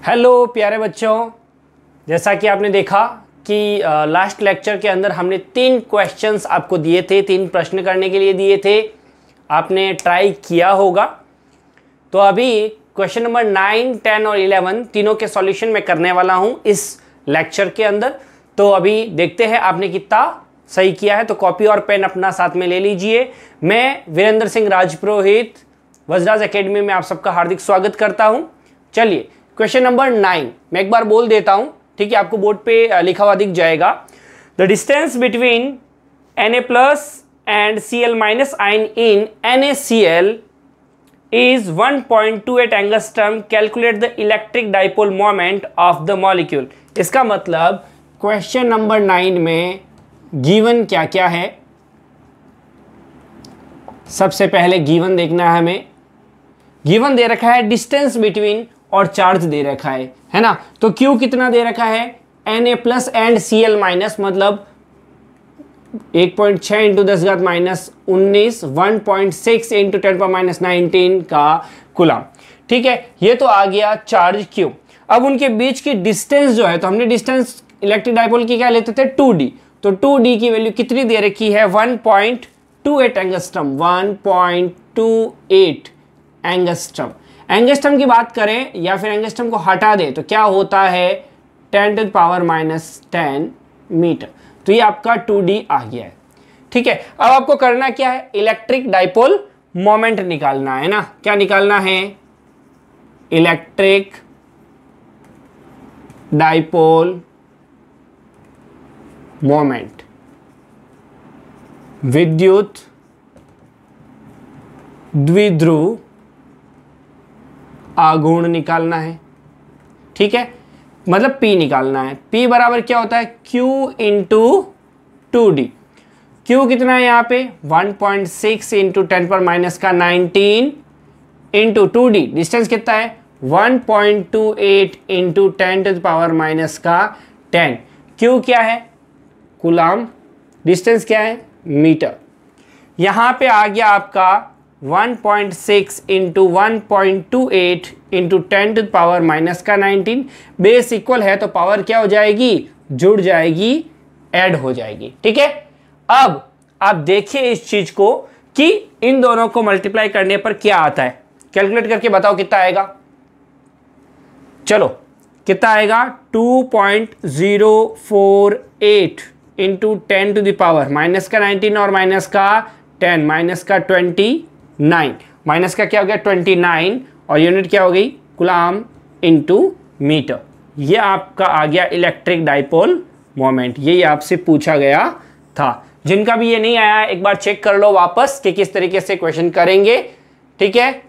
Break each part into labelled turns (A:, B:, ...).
A: Hello प्यारे बच्चों, जैसा कि आपने देखा कि लास्ट लेक्चर के अंदर हमने 3 क्वेश्चंस आपको दिए थे, 3 प्रश्न करने के लिए दिए थे। आपने ट्राई किया होगा। तो अभी क्वेश्चन नंबर 9, 10 और 11 तीनों के सॉल्यूशन मैं करने वाला हूं इस लेक्चर के अंदर। तो अभी देखते हैं आपने कितना सही किया है। तो कॉपी और पेन अपना साथ में ले लीजिए। मैं वीरेंद्र सिंह राजपुरोहित वज्रराज एकेडमी में आप सबका हार्दिक स्वागत करता हूं। चलिए क्वेश्चन नंबर 9 मैं एक बार बोल देता हूं, ठीक है? आपको बोर्ड पे लिखा हुआ दिख जाएगा। The distance between Na plus and Cl minus ion in NaCl is 1.28 angstrom. Calculate the electric dipole moment of the molecule. इसका मतलब क्वेश्चन नंबर 9 में गिवन क्या क्या है। सबसे पहले गिवन देखना है हमें। गिवन दे रखा है डिस्टेंस बिटवीन और चार्ज दे रखा है ना? तो Q कितना दे रखा है? Na plus and Cl minus, मतलब 1.6 इंटू 10⁻⁻19 1.6 इंटू 10⁻⁻19 का कूलम। ठीक है, ये तो आ गया चार्ज Q। अब उनके बीच की डिस्टेंस जो है, तो हमने डिस्टेंस इलेक्ट्रिक डाइपोल की क्या लेते थे? 2d। तो 2d की वैल्यू कितनी दे रखी है? 1.28 एंगस्ट्रम। 1.28 एंगस्ट्रम। एंगस्ट्रम की बात करें या फिर एंगस्ट्रम को हटा दें तो क्या होता है? 10⁻⁻10 मीटर। तो ये आपका 2d आ गया है। ठीक है, अब आपको करना क्या है? इलेक्ट्रिक डाइपोल मोमेंट निकालना है ना? क्या निकालना है? इलेक्ट्रिक डाइपोल मोमेंट, विद्युत द्विध्रुव आघूर्ण निकालना है। ठीक है, मतलब P निकालना है। P बराबर क्या होता है? Q into 2d। Q कितना है यहाँ पे? 1.6 इंटू 10⁻⁻19 इंटू 2d। डिस्टेंस कितना है? 1.28 इंटू 10⁻⁻10। Q क्या है? कूलम। डिस्टेंस क्या है? मीटर। यहाँ पे आ गया आपका 1.6 इंटू 1.28 इंटू 10⁻⁻19। बेस इक्वल है तो पावर क्या हो जाएगी? जुड़ जाएगी, ऐड हो जाएगी। ठीक है, अब आप देखिए इस चीज को कि इन दोनों को मल्टीप्लाई करने पर क्या आता है। कैलकुलेट करके बताओ कितना आएगा। चलो कितना आएगा? 2.048 इंटू 10⁻⁻19 और माइनस का 10, माइनस का 29, माइनस का क्या हो गया? 29 और यूनिट क्या हो गई? Coulomb into metre. ये आपका आ गया इलेक्ट्रिक डाइपोल मोमेंट। ये आपसे पूछा गया था। जिनका भी ये नहीं आया है एक बार चेक कर लो वापस कि किस तरीके से क्वेश्चन करेंगे। ठीक है,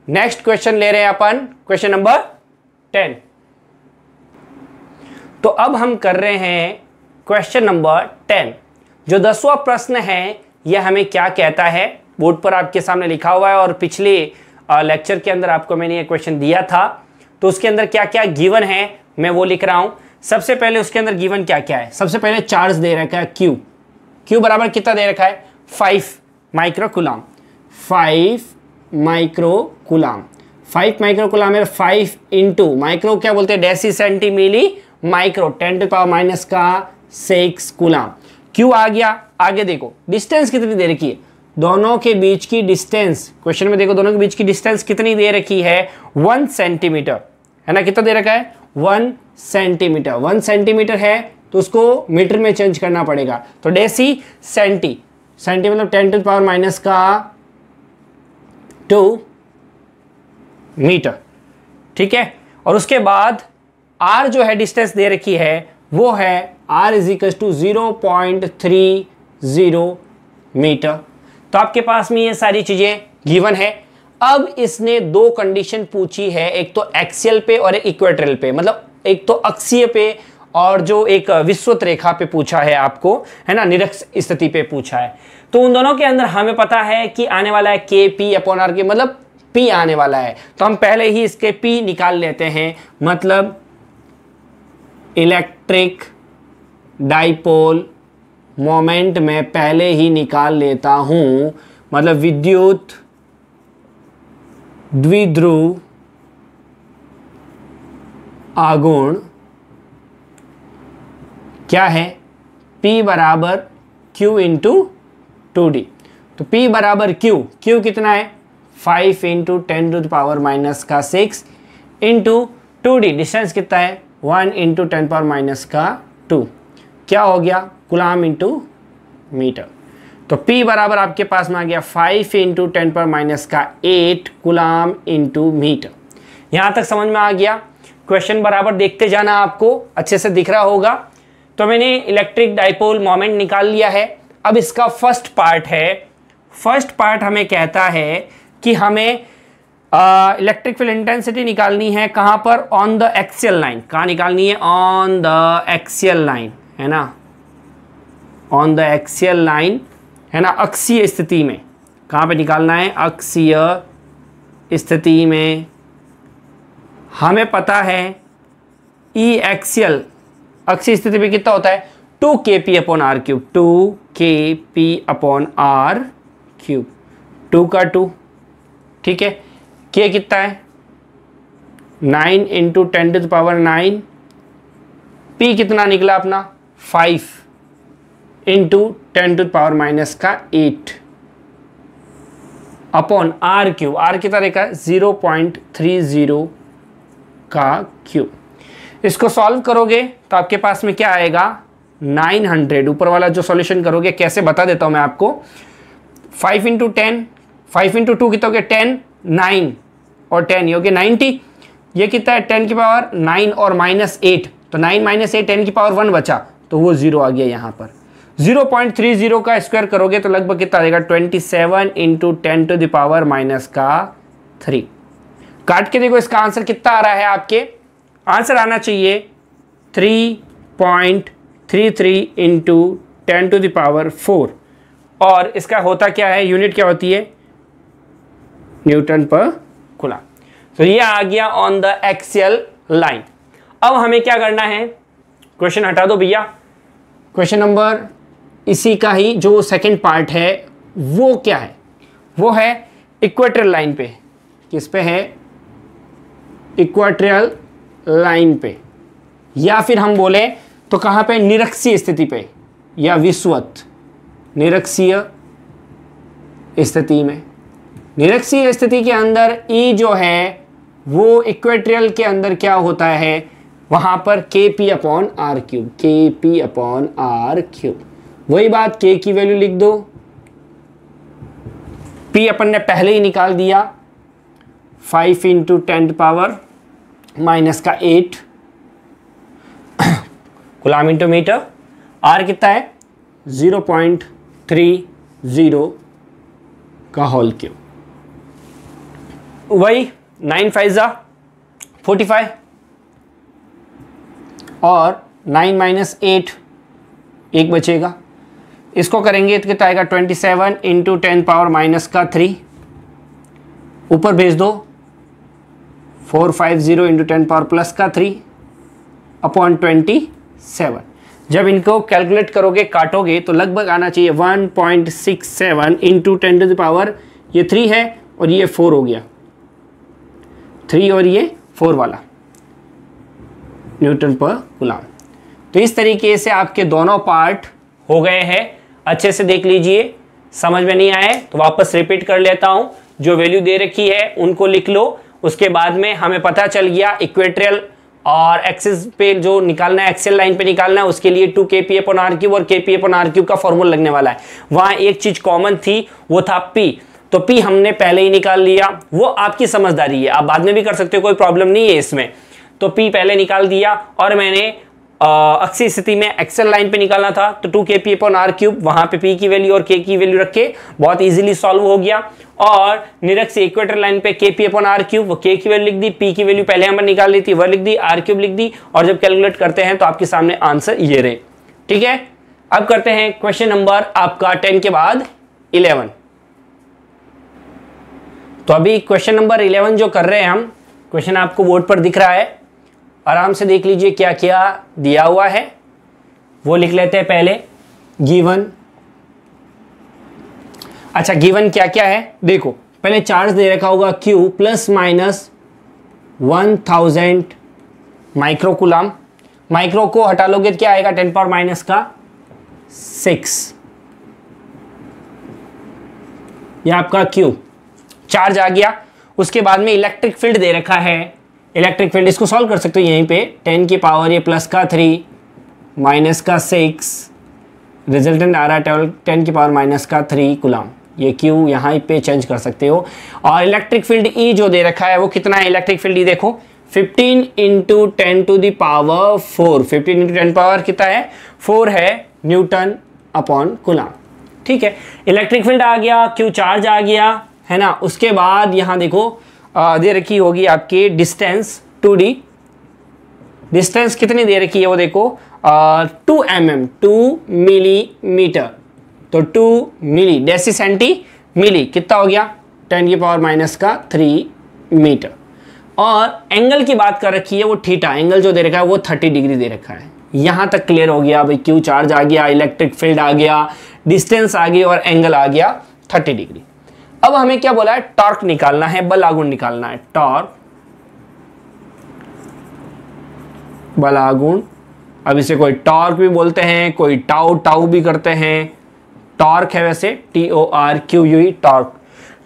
A: नेक्स्ट क्वेश्चन ले रहे हैं अपन, क्वेश्चन नंबर 10। तो अब हम कर रहे हैं क्वेश्चन नंबर 10। जो 10वां प्रश्न है यह हमें क्या कहता है? बोर्ड पर आपके सामने लिखा हुआ है और पिछले लेक्चर के अंदर आपको मैंने ये क्वेश्चन दिया था। तो उसके अंदर क्या क्या गिवन है मैं वो लिख रहा हूं। सबसे पहले उसके अंदर गिवन क्या क्या है? सबसे पहले चार्ज दे रखा है Q। Q बराबर कितना दे रखा है? 5 micro coulomb. 5 micro coulomb. 5 micro coulomb है 5 इंटू माइक्रो क्या बोलते हैं? Deci centi milli 10⁻⁻6 coulomb. Q आ गया। आगे देखो डिस्टेंस कितनी दे रखी है? दोनों के बीच की डिस्टेंस, क्वेश्चन में देखो दोनों के बीच की डिस्टेंस कितनी दे रखी है? 1 सेंटीमीटर है ना? कितना दे रखा है? 1 सेंटीमीटर। 1 सेंटीमीटर है तो उसको मीटर में चेंज करना पड़ेगा। तो डेसी सेंटी मतलब 10⁻⁻2 मीटर। ठीक है, और उसके बाद R जो है डिस्टेंस दे रखी है वो है R = 0.30 मीटर। तो आपके पास में ये सारी चीजें गिवन है। अब इसने 2 कंडीशन पूछी है, एक तो एक्सियल पे और एक इक्वेटोरियल पे, मतलब एक तो अक्षीय पे और जो एक विषुवत रेखा पे पूछा है आपको, है ना? निरक्ष स्थिति पे पूछा है। तो उन दोनों के अंदर हमें पता है कि आने वाला है KP/R, मतलब P आने वाला है। तो हम पहले ही इसके P निकाल लेते हैं, मतलब इलेक्ट्रिक डाइपोल मोमेंट में पहले ही निकाल लेता हूं, मतलब विद्युत द्विध्रुव आघूर्ण क्या है, P बराबर Q इंटू 2D। तो P बराबर Q कितना है 5 इंटू 10⁻⁻6 इंटू 2D, डिस्टेंस कितना है 1 इंटू 10⁻⁻2, क्या हो गया कूलम इंटू मीटर। तो P बराबर आपके पास में आ गया 5 इंटू 10⁻8 कूलम इंटू मीटर। यहाँ तक समझ में आ गया। क्वेश्चन बराबर देखते जाना, आपको अच्छे से दिख रहा होगा। तो मैंने इलेक्ट्रिक डाइपोल मोमेंट निकाल लिया है। अब इसका फर्स्ट पार्ट है, फर्स्ट पार्ट हमें कहता है कि हमें इलेक्ट्रिक फील्ड इंटेंसिटी निकालनी है कहाँ पर, ऑन द एक्सियल लाइन। कहाँ निकालनी है, ऑन द एक्सियल लाइन, है ना, ऑन द एक्सियल लाइन, है ना, अक्षीय स्थिति में। कहाँ पे निकालना है, अक्षीय स्थिति में। हमें पता है ई एक्सियल, अक्षीय स्थिति में कितना होता है 2 kp/r³, 2 kp/r³, 2 का 2, ठीक है। के कितना है 9 इंटू 10⁹। पी कितना निकला अपना 5 इंटू 10⁻⁻8 अपॉन r³। आर कितना रहेगा 0.30 का क्यूब। इसको सॉल्व करोगे तो आपके पास में क्या आएगा 900। ऊपर वाला जो सॉल्यूशन करोगे कैसे बता देता हूं मैं आपको। 5 इंटू 10, 5 इंटू 2 कितना हो गया 10, 9 और 10 ये हो गया 90। ये कितना है 10 की पावर 9 और -8, तो 9 - 8 10 की पावर 1 बचा, तो वो 0 आ गया यहाँ पर। 0.30 का स्क्वायर करोगे तो लगभग कितना आएगा 27 इंटू 10⁻⁻3। काट के देखो इसका आंसर कितना आ रहा है। आपके आंसर आना चाहिए 3.33 इंटू 10⁴। और इसका होता क्या है, यूनिट क्या होती है न्यूटन पर कूलम। तो ये आ गया ऑन द एक्सियल लाइन। अब हमें क्या करना है, क्वेश्चन हटा दो भैया, क्वेश्चन नंबर इसी का ही जो सेकंड पार्ट है वो क्या है, वो है इक्वेटोरियल लाइन पे। किस पे है, इक्वेटोरियल लाइन पे, या फिर हम बोले तो कहाँ पे निरक्षीय स्थिति पे या विषुवत निरक्षीय स्थिति में। निरक्षीय स्थिति के अंदर ई जो है वो इक्वेटोरियल के अंदर क्या होता है, वहां पर kp/r³, kp/r³। वही बात k की वैल्यू लिख दो, p अपन ने पहले ही निकाल दिया 5 into 10⁻⁻8 coulomb into metre. r कितना है 0.30 का होल क्यूब। वही 9 × 5 = 45 और 9 - 8 एक बचेगा। इसको करेंगे तो कितना आएगा 27 इंटू 10⁻³ ऊपर भेज दो 450 इंटू 10⁻+3 अपॉन 27। जब इनको कैलकुलेट करोगे काटोगे तो लगभग आना चाहिए 1.67 इंटू 10⁻, ये 3 है और ये 4 हो गया, 3 और ये 4 वाला न्यूटन पर कूलम। तो इस तरीके से आपके दोनों पार्ट हो गए हैं। अच्छे से देख लीजिए, समझ में नहीं आए तो वापस रिपीट कर लेता हूं। जो वैल्यू दे रखी है उनको लिख लो। उसके बाद में हमें पता चल गया इक्वेटोरियल और एक्सिस पे जो निकालना है, एक्सियल लाइन पे निकालना है, उसके लिए 2 kp/r³ और kp/r³ का फॉर्मूला लगने वाला है। वहां एक चीज कॉमन थी, वो था P। तो P हमने पहले ही निकाल लिया, वो आपकी समझदारी है, आप बाद में भी कर सकते हो, कोई प्रॉब्लम नहीं है इसमें। तो P पहले निकाल दिया और मैंने अक्षीय स्थिति में एक्सेल लाइन पे निकालना था तो 2 kp/r³, वहां पे P की वैल्यू और K की वैल्यू रख के बहुत इजीली सॉल्व हो गया। और निरक्षीय इक्वेटर लाइन पे kp/r³, वो K की वैल्यू लिख दी, P की वैल्यू पहले हमने निकाल ली थी वह लिख दी, r³ लिख दी, और जब कैलकुलेट करते हैं तो आपके सामने आंसर ये रहे। ठीक है, अब करते हैं क्वेश्चन नंबर आपका 10 के बाद 11। तो अभी क्वेश्चन नंबर 11 जो कर रहे हैं हम, क्वेश्चन आपको बोर्ड पर दिख रहा है, आराम से देख लीजिए क्या क्या दिया हुआ है, वो लिख लेते हैं पहले। गिवन, अच्छा गिवन क्या क्या है देखो, पहले चार्ज दे रखा होगा Q ±1000 माइक्रो कूलाम। माइक्रो को हटा लोगे तो क्या आएगा, 10 पावर माइनस का 6, यह आपका Q चार्ज आ गया। उसके बाद में इलेक्ट्रिक फील्ड दे रखा है, इलेक्ट्रिक फील्ड इसको सॉल्व कर सकते हो यहीं पे, 10 की पावर ये प्लस का 3 माइनस का 6, रिजल्टेंट आ रहा है 10 की पावर माइनस का 3 कूलाम। ये Q यहाँ पे चेंज कर सकते हो। और इलेक्ट्रिक फील्ड E जो दे रखा है वो कितना है, इलेक्ट्रिक फील्ड E देखो 15 into 10 to the power 4, 15 into 10 power कितना है 4 है न्यूटन अपॉन कूलाम। ठीक है, इलेक्ट्रिक फील्ड आ गया, Q चार्ज आ गया है ना। उसके बाद यहाँ देखो दे रखी होगी आपकी डिस्टेंस 2D, डिस्टेंस कितनी दे रखी है वो देखो 2 mm 2 मिलीमीटर, तो 2 मिली डेसी सेंटी मिली कितना हो गया 10 की पावर माइनस का 3 मीटर। और एंगल की बात कर रखी है वो थीटा, एंगल जो दे रखा है वो 30 डिग्री दे रखा है। यहाँ तक क्लियर हो गया भाई, Q चार्ज आ गया, इलेक्ट्रिक फील्ड आ गया, डिस्टेंस आ गई और एंगल आ गया 30 डिग्री। अब हमें क्या बोला है, टॉर्क निकालना है, बल आघूर्ण निकालना है, टॉर्क बल आघूर्ण। अब इसे कोई टॉर्क भी बोलते हैं, कोई टाउ टाउ भी करते हैं, टॉर्क है वैसे TORQE टॉर्क।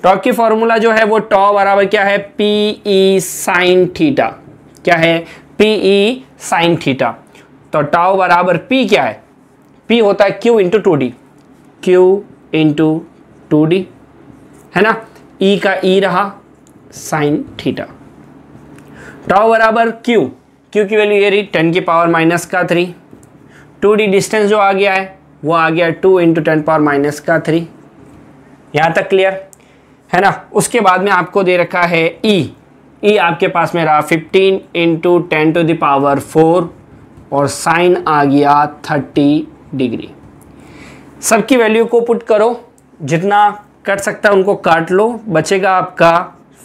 A: टॉर्क की फॉर्मूला जो है वो टॉ बराबर क्या है PE साइन थीटा, क्या है PE साइन थीटा। तो टाउ बराबर P क्या है, P होता है Q into 2D, Q into 2D है ना, E का E रहा साइन थीटा। टाउ बराबर Q, Q की वैल्यू ये रही 10 की पावर माइनस का 3, 2D डिस्टेंस जो आ गया है वो आ गया 2 इंटू 10 पावर माइनस का 3। यहाँ तक क्लियर है ना। उसके बाद में आपको दे रखा है E आपके पास में रहा 15 इंटू 10 टू द पावर 4 और साइन आ गया 30 डिग्री। सबकी वैल्यू को पुट करो, जितना कट सकता है उनको काट लो, बचेगा आपका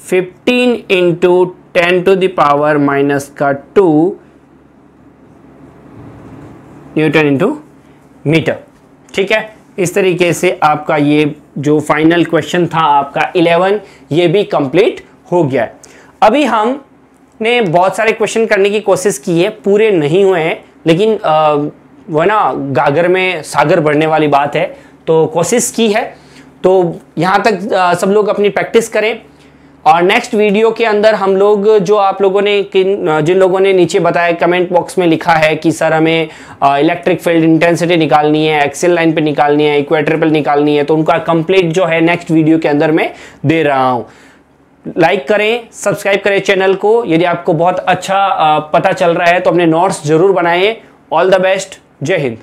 A: 15 into 10 to the power minus का 2 न्यूटन इंटू मीटर। ठीक है, इस तरीके से आपका ये जो फाइनल क्वेश्चन था आपका 11 ये भी कंप्लीट हो गया है। अभी हमने बहुत सारे क्वेश्चन करने की कोशिश की है, पूरे नहीं हुए हैं, लेकिन वो ना गागर में सागर बढ़ने वाली बात है, तो कोशिश की है। तो यहाँ तक सब लोग अपनी प्रैक्टिस करें। और नेक्स्ट वीडियो के अंदर हम लोग जो आप लोगों ने जिन लोगों ने नीचे बताया कमेंट बॉक्स में लिखा है कि सर हमें इलेक्ट्रिक फील्ड इंटेंसिटी निकालनी है, एक्सियल लाइन पे निकालनी है, इक्वेटर पे निकालनी है, तो उनका कंप्लीट जो है नेक्स्ट वीडियो के अंदर मैं दे रहा हूँ। लाइक करें, सब्सक्राइब करें चैनल को। यदि आपको बहुत अच्छा पता चल रहा है तो अपने नोट्स जरूर बनाएं। ऑल द बेस्ट, जय हिंद।